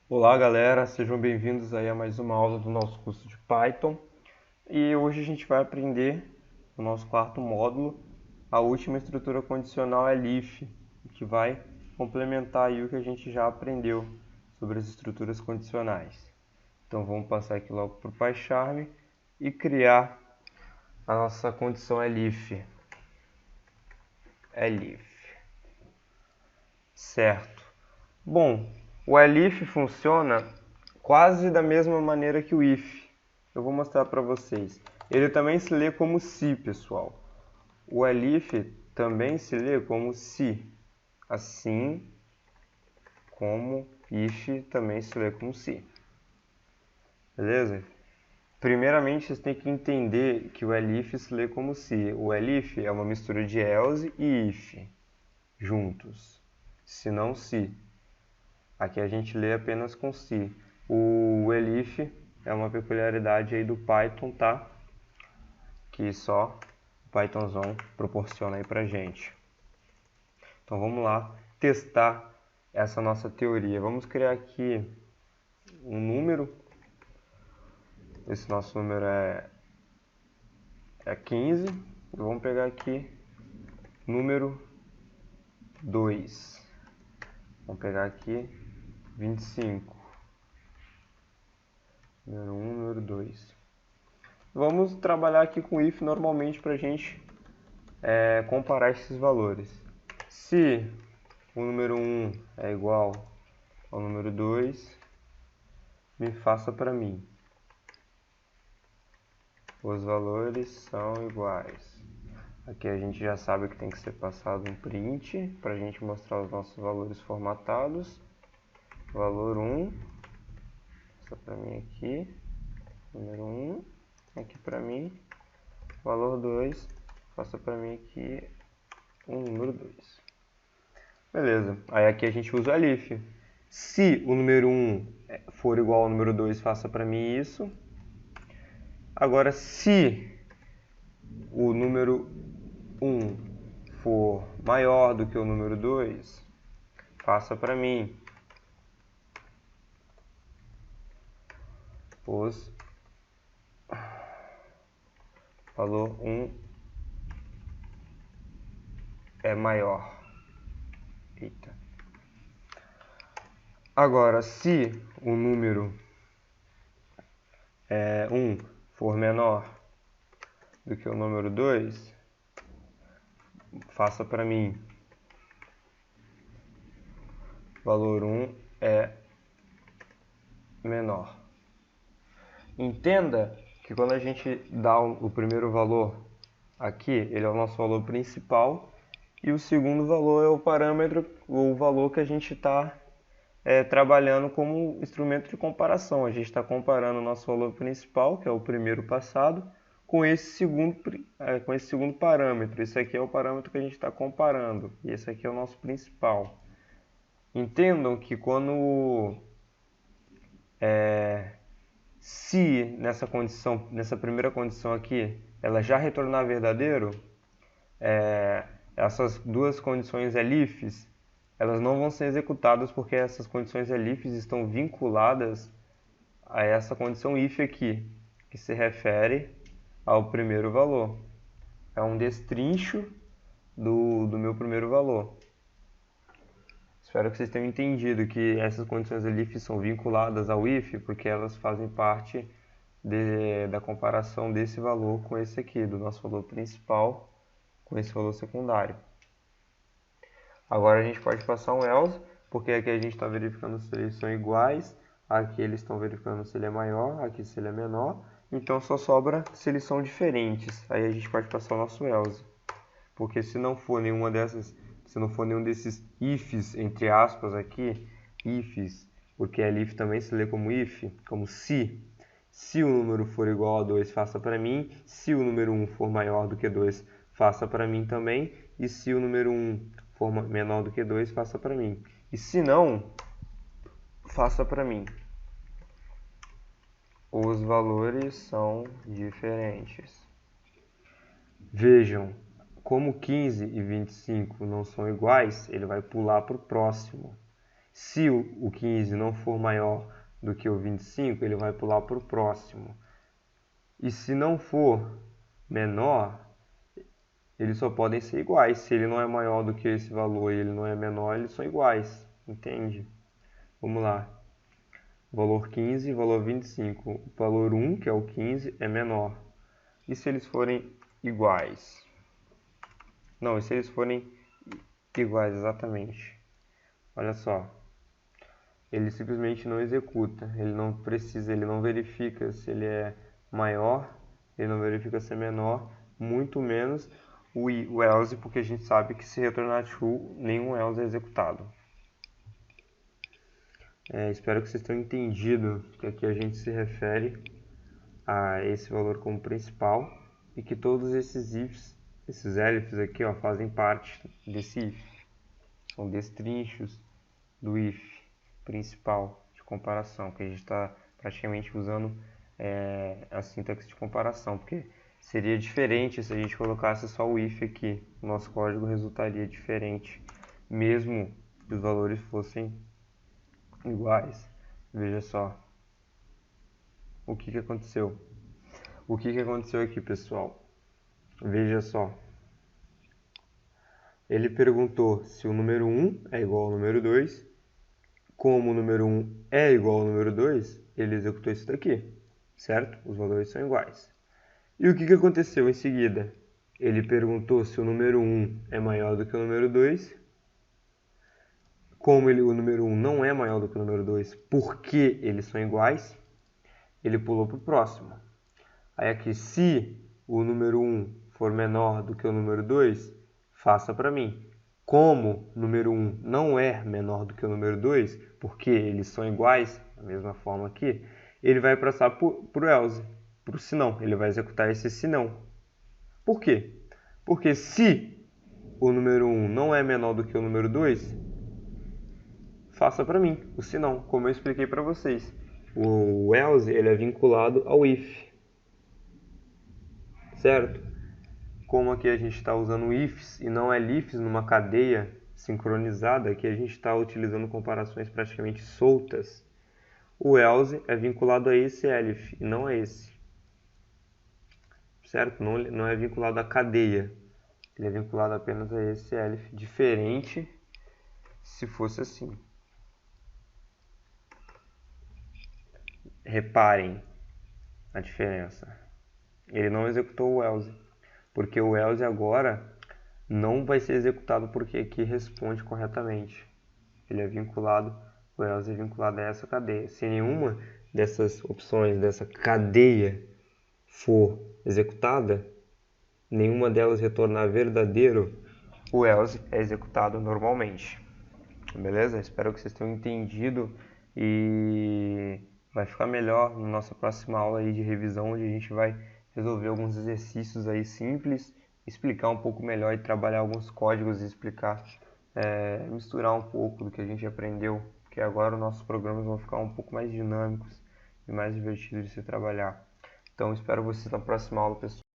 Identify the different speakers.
Speaker 1: Olá galera, sejam bem-vindos aí a mais uma aula do nosso curso de Python. E hoje a gente vai aprender no nosso quarto módulo a última estrutura condicional elif, que vai complementar aí o que a gente já aprendeu sobre as estruturas condicionais. Então vamos passar aqui logo para o PyCharm e criar a nossa condição elif. Certo. Bom, o elif funciona quase da mesma maneira que o if. Eu vou mostrar para vocês. Ele também se lê como se, pessoal. O elif também se lê como se, assim como if também se lê como se. Beleza? Primeiramente, vocês têm que entender que o elif se lê como se. O elif é uma mistura de else e if juntos, se não se. Aqui a gente lê apenas com se. O elif é uma peculiaridade aí do Python, tá? Que só o Pythonzão proporciona aí pra gente. Então vamos lá testar essa nossa teoria. Vamos criar aqui um número. Esse nosso número é 15. E vamos pegar aqui número 2. Vamos pegar aqui 25. Número 1, número 2. Vamos trabalhar aqui com if normalmente para a gente comparar esses valores. Se o número 1 é igual ao número 2, me faça para mim. Os valores são iguais. Aqui a gente já sabe que tem que ser passado um print para a gente mostrar os nossos valores formatados. Valor 1, passa para mim aqui. Número 1, aqui para mim. Valor 2, passa para mim aqui um número 2. Beleza, aí aqui a gente usa o elif. Se o número 1 for igual ao número 2, faça para mim isso. Agora, se o número 1 for maior do que o número 2, faça para mim os valor 1 é maior. Eita. Agora, se o número 1 for menor do que o número 2, faça para mim valor 1 é menor. Entenda que quando a gente dá o primeiro valor aqui, ele é o nosso valor principal, e o segundo valor é o parâmetro, o valor que a gente está trabalhando como instrumento de comparação. A gente está comparando o nosso valor principal, que é o primeiro passado, com esse segundo parâmetro. Esse aqui é o parâmetro que a gente está comparando, e esse aqui é o nosso principal. Entendam que quando se nessa primeira condição aqui, ela já retornar verdadeiro, essas duas condições elifs, elas não vão ser executadas porque essas condições elifs estão vinculadas a essa condição if aqui, que se refere ao primeiro valor. É um destrincho do meu primeiro valor. Espero que vocês tenham entendido que essas condições elif são vinculadas ao if, porque elas fazem parte da comparação desse valor com esse aqui, do nosso valor principal com esse valor secundário. Agora a gente pode passar um else, porque aqui a gente está verificando se eles são iguais, aqui eles estão verificando se ele é maior, aqui se ele é menor, então só sobra se eles são diferentes. Aí a gente pode passar o nosso else, porque se não for nenhuma dessas, se não for nenhum desses ifs, entre aspas aqui, ifs, porque elif também se lê como if, como se o número for igual a 2, faça para mim, se o número 1 for maior do que 2, faça para mim também, e se o número 1 for menor do que 2, faça para mim. E se não, faça para mim. Os valores são diferentes. Vejam, como 15 e 25 não são iguais, ele vai pular para o próximo. Se o 15 não for maior do que o 25, ele vai pular para o próximo. E se não for menor, eles só podem ser iguais. Se ele não é maior do que esse valor e ele não é menor, eles são iguais. Entende? Vamos lá. Valor 15 e valor 25. O valor 1, que é o 15, é menor. E se eles forem iguais? Não, e se eles forem iguais, exatamente. Olha só. Ele simplesmente não executa. Ele não precisa, ele não verifica se ele é maior, ele não verifica se é menor, muito menos o else, porque a gente sabe que se retornar true, nenhum else é executado. Espero que vocês tenham entendido que aqui a gente se refere a esse valor como principal e que todos esses ifs, esses elifs aqui, ó, fazem parte desse if. São destrinchos do if principal de comparação, que a gente está praticamente usando a sintaxe de comparação, porque seria diferente se a gente colocasse só o if aqui. O nosso código resultaria diferente, mesmo que os valores fossem iguais. Veja só o que aconteceu. O que aconteceu aqui, pessoal? Veja só. Ele perguntou se o número 1 é igual ao número 2. Como o número 1 é igual ao número 2, ele executou isso daqui, certo? Os valores são iguais. E o que aconteceu em seguida? Ele perguntou se o número 1 é maior do que o número 2. Como o número 1 não é maior do que o número 2, porque eles são iguais, ele pulou para o próximo. Aí aqui, se o número 1 for menor do que o número 2, faça para mim. Como o número 1 não é menor do que o número 2, porque eles são iguais, da mesma forma aqui, ele vai passar para o else, para o senão. Ele vai executar esse senão. Por quê? Porque se o número 1 não é menor do que o número 2, faça para mim o senão, como eu expliquei para vocês. O else ele é vinculado ao if, certo? Como aqui a gente está usando ifs e não elifs numa cadeia sincronizada, aqui a gente está utilizando comparações praticamente soltas, o else é vinculado a esse elif e não a esse, certo? Não é vinculado à cadeia, ele é vinculado apenas a esse elif, diferente se fosse assim. Reparem a diferença. Ele não executou o else, porque o else agora não vai ser executado porque aqui responde corretamente. Ele é vinculado, o else é vinculado a essa cadeia. Se nenhuma dessas opções, dessa cadeia for executada, nenhuma delas retornar verdadeiro, o else é executado normalmente. Beleza? Espero que vocês tenham entendido e vai ficar melhor na nossa próxima aula aí de revisão, onde a gente vai resolver alguns exercícios aí simples, explicar um pouco melhor e trabalhar alguns códigos e explicar, misturar um pouco do que a gente aprendeu, porque agora os nossos programas vão ficar um pouco mais dinâmicos e mais divertidos de se trabalhar. Então espero vocês na próxima aula, pessoal.